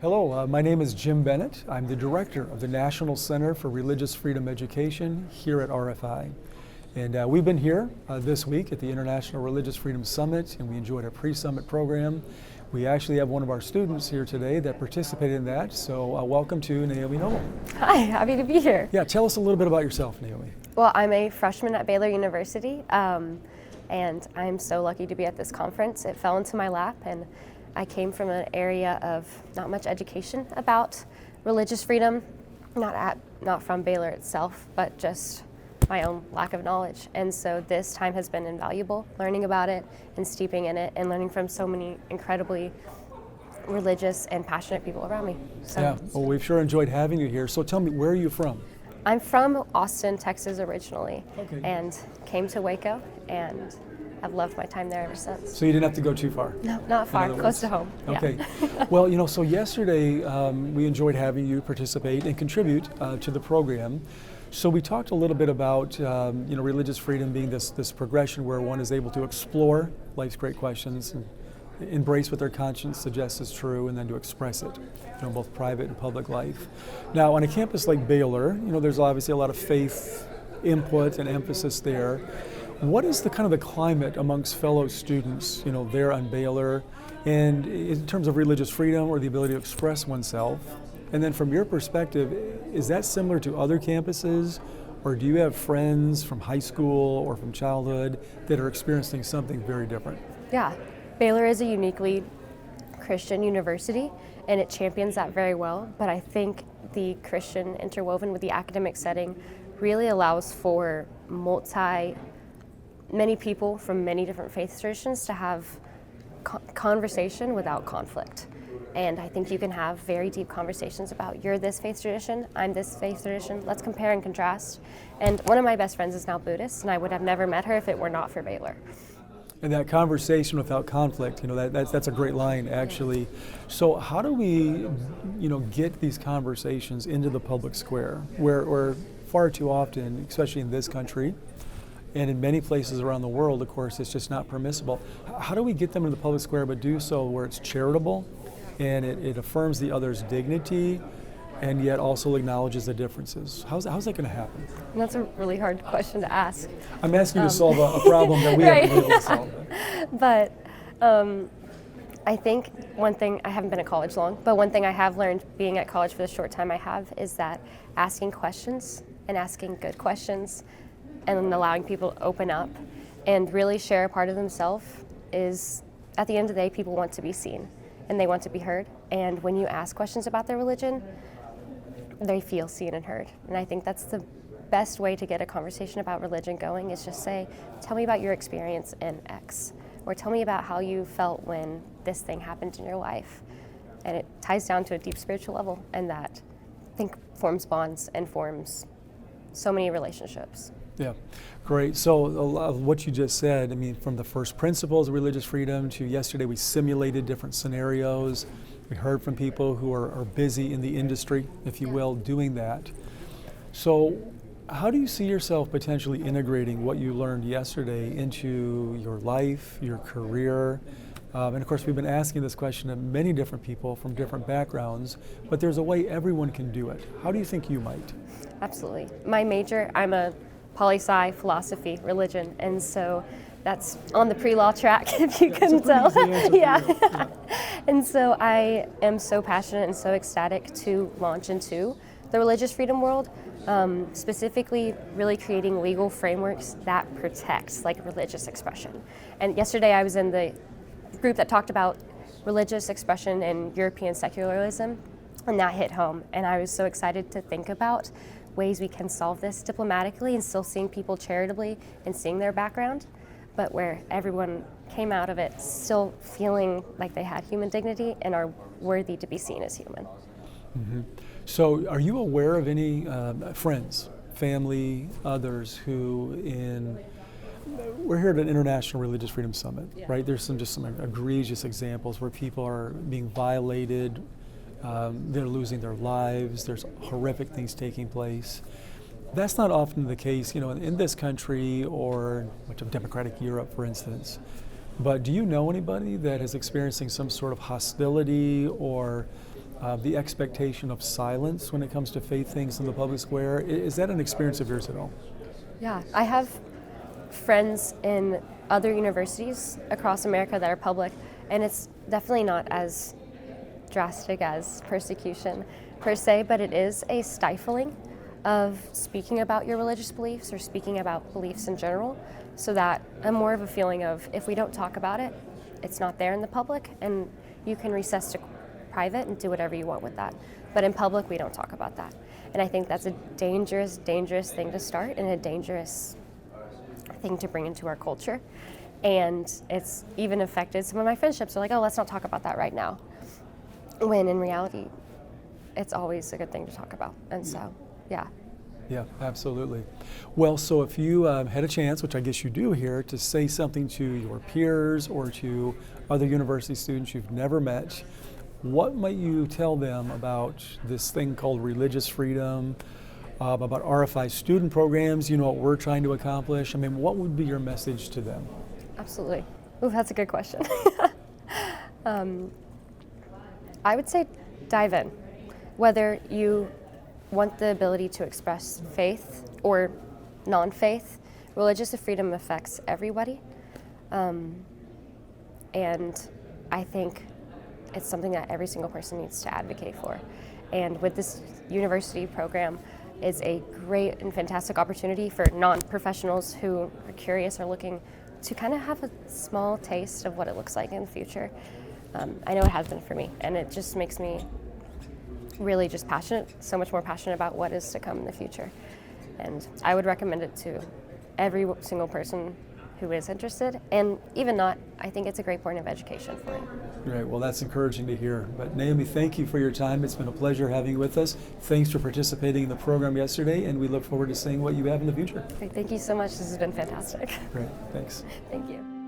Hello, my name is Jim Bennett. I'm the director of the National Center for Religious Freedom Education here at RFI. And we've been here this week at the International Religious Freedom Summit, and we enjoyed our pre-summit program. We actually have one of our students here today that participated in that, so welcome to Naomi Noble. Hi, happy to be here. Yeah, tell us a little bit about yourself, Naomi. Well, I'm a freshman at Baylor University, and I'm so lucky to be at this conference. It fell into my lap, and I came from an area of not much education about religious freedom, not from Baylor itself, but just my own lack of knowledge. And so this time has been invaluable, learning about it and steeping in it and learning from so many incredibly religious and passionate people around me. So, yeah, well, we've sure enjoyed having you here. So tell me, where are you from? I'm from Austin, Texas originally, Okay. and came to Waco, and I've loved my time there ever since. So you didn't have to go too far? No, not far, close to home. Okay. Yeah. Well, so yesterday we enjoyed having you participate and contribute to the program. So we talked a little bit about religious freedom being this progression where one is able to explore life's great questions and embrace what their conscience suggests is true, and then to express it, both private and public life. Now, on a campus like Baylor, there's obviously a lot of faith input and emphasis there. What is the kind of the climate amongst fellow students, there on Baylor, and in terms of religious freedom or the ability to express oneself? And then from your perspective, is that similar to other campuses, or do you have friends from high school or from childhood that are experiencing something very different? Yeah, Baylor is a uniquely Christian university, and it champions that very well, but I think the Christian interwoven with the academic setting really allows for many people from many different faith traditions to have conversation without conflict. And I think you can have very deep conversations about, you're this faith tradition, I'm this faith tradition, let's compare and contrast. And one of my best friends is now Buddhist, and I would have never met her if it were not for Baylor. And that conversation without conflict, that's a great line, actually. So how do we, get these conversations into the public square, where far too often, especially in this country, and in many places around the world, of course, it's just not permissible. How do we get them into the public square, but do so where it's charitable, and it affirms the other's dignity, and yet also acknowledges the differences? How's that going to happen? And that's a really hard question to ask. I'm asking you to solve a problem that we right. haven't been able to solve. But I think one thing, I haven't been at college long, but one thing I have learned being at college for the short time I have is that asking questions and asking good questions and allowing people to open up and really share a part of themselves is, at the end of the day, people want to be seen and they want to be heard. And when you ask questions about their religion, they feel seen and heard. And I think that's the best way to get a conversation about religion going, is just say, tell me about your experience in X, or tell me about how you felt when this thing happened in your life. And it ties down to a deep spiritual level, and that, I think, forms bonds and forms so many relationships. Yeah, great. So a lot of what you just said, from the first principles of religious freedom to yesterday we simulated different scenarios. We heard from people who are busy in the industry, if you will, doing that. So how do you see yourself potentially integrating what you learned yesterday into your life, your career? And of course, we've been asking this question to many different people from different backgrounds, but there's a way everyone can do it. How do you think you might? Absolutely. My major, I'm a poli-sci, philosophy, religion, and so that's on the pre-law track, if you couldn't tell. Yeah. And so I am so passionate and so ecstatic to launch into the religious freedom world, specifically really creating legal frameworks that protect religious expression. And yesterday I was in the group that talked about religious expression and European secularism, and that hit home. And I was so excited to think about ways we can solve this diplomatically and still seeing people charitably and seeing their background, but where everyone came out of it still feeling like they had human dignity and are worthy to be seen as human. Mm-hmm. So are you aware of any friends, family, others who we're here at an International Religious Freedom Summit, right? There's some egregious examples where people are being violated, they're losing their lives, there's horrific things taking place. That's not often the case, in this country or much of democratic Europe, for instance. But do you know anybody that is experiencing some sort of hostility or the expectation of silence when it comes to faith things in the public square. Is that an experience of yours at all? Yeah, I have friends in other universities across America that are public, and it's definitely not as drastic as persecution per se, but it is a stifling of speaking about your religious beliefs or speaking about beliefs in general, so that more of a feeling of, if we don't talk about it, it's not there in the public, and you can recess to private and do whatever you want with that. But in public, we don't talk about that. And I think that's a dangerous, dangerous thing to start, and a dangerous thing to bring into our culture. And it's even affected some of my friendships. They're like, oh, let's not talk about that right now. When in reality, it's always a good thing to talk about. And so, yeah. Yeah, absolutely. Well, so if you had a chance, which I guess you do here, to say something to your peers or to other university students you've never met, what might you tell them about this thing called religious freedom, about RFI student programs, what we're trying to accomplish? I mean, what would be your message to them? Absolutely. Ooh, that's a good question. I would say dive in. Whether you want the ability to express faith or non-faith, religious freedom affects everybody. And I think it's something that every single person needs to advocate for. And with this university program, it's a great and fantastic opportunity for non-professionals who are curious or looking to kind of have a small taste of what it looks like in the future. I know it has been for me, and it just makes me really just passionate, so much more passionate about what is to come in the future. And I would recommend it to every single person who is interested, and even not, I think it's a great point of education for it. Great, well that's encouraging to hear. But Naomi, thank you for your time. It's been a pleasure having you with us. Thanks for participating in the program yesterday, and we look forward to seeing what you have in the future. Great, thank you so much. This has been fantastic. Great, thanks. Thank you.